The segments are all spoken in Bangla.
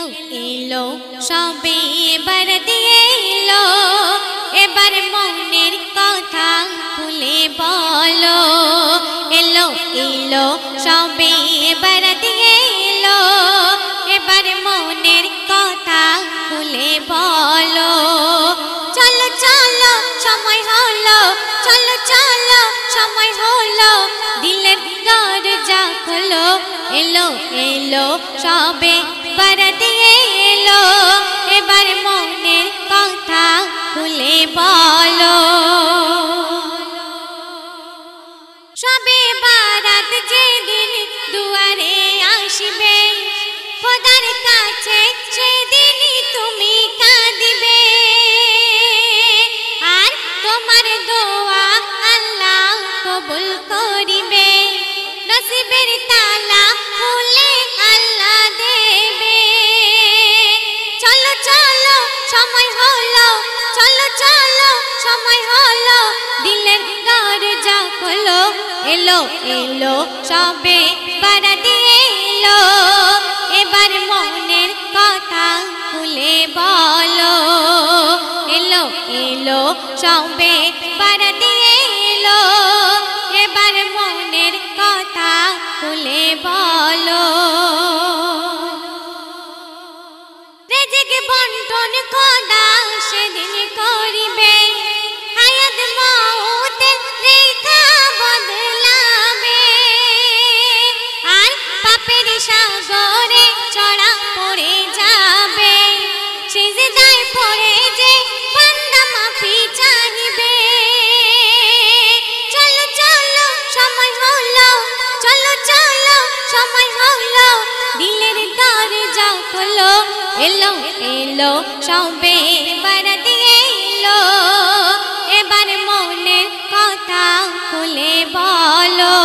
এলো এলো সবে বারাত এলো এবার মনের কথা খুলে বলো এলো এলো সবে বারাত এলো এবার মনের কথা খুলে বলো চলো চলো সময় হলো চলো চলো সময় হলো দিলের দরজা খোলো এলো এলো সবে বারাত এলো এবার মনের কথা খুলে বলো সবে বারাত যেদিন দুয়ারে আসবে খোদার কাছে সেদিনই তুমি কাঁদিবে আর তোমার দোয়া আল্লাহ কবুল করিবে নসিবের তালা খুলে আল্লাহ দেবে চলো চলো সময় হলো চলো চলো সময় হলো দিলের দরজা খোলো এলো এলো সবে বারাত এলো এবার মনের কথা খুলে বলো এলো এলো সবে বারাত এলো এবার মনের কথা খুলে বলো রেজেক বন্টন খোদা সেদিন করিবে হায়াত মওতের রেখা বদলাবে আর পাপের সাগরে চড়া পড়ে যাবে সিজদায় পড়ে যে বান্দা মাফি চাইবে চলো চলো সময় হলো চলো চলো সময় হলো দিলের দরজা খোলো এলো এলো সবে বারাত এলো এবার মনের কথা খুলে বলো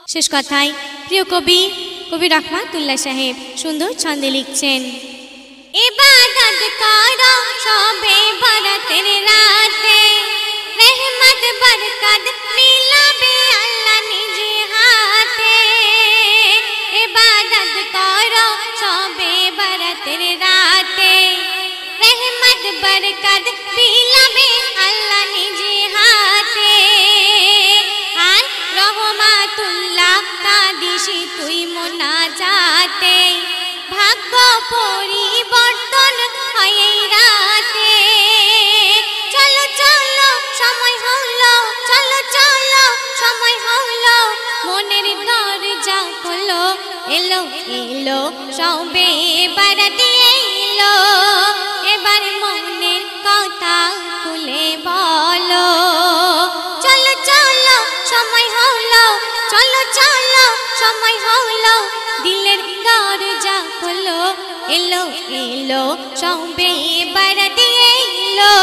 শেষ কথায় প্রিয় কবি রহমাতুল্লাহ সাহেব সুন্দর ছন্দে লিখছেন ইবাদত করো সবে বারাতের রাতে রহমত বরকত মিলাবে আল্লাহ নিজ হাতে ইবাদত করো সবে বারাতের রাতে রহমত বরকত মিলাবে আল্লাহ নিজ হাতে আর রহমাতুল্লাহ কাদিসি তুই মোনাজাতে ভাগ্য পরিবর্তন হয় এই রাতে চলো চলো সময় হলো চলো চলো সময় হলো মনের দরজা খোলো এলো এলো সবে বারাত এলো এবার মনের কথা খুলে বলো চলো চলো সময় হলো চলো চলো সময় হলো দিলের দরজা খোলো এলো এলো সবে বারাত এলো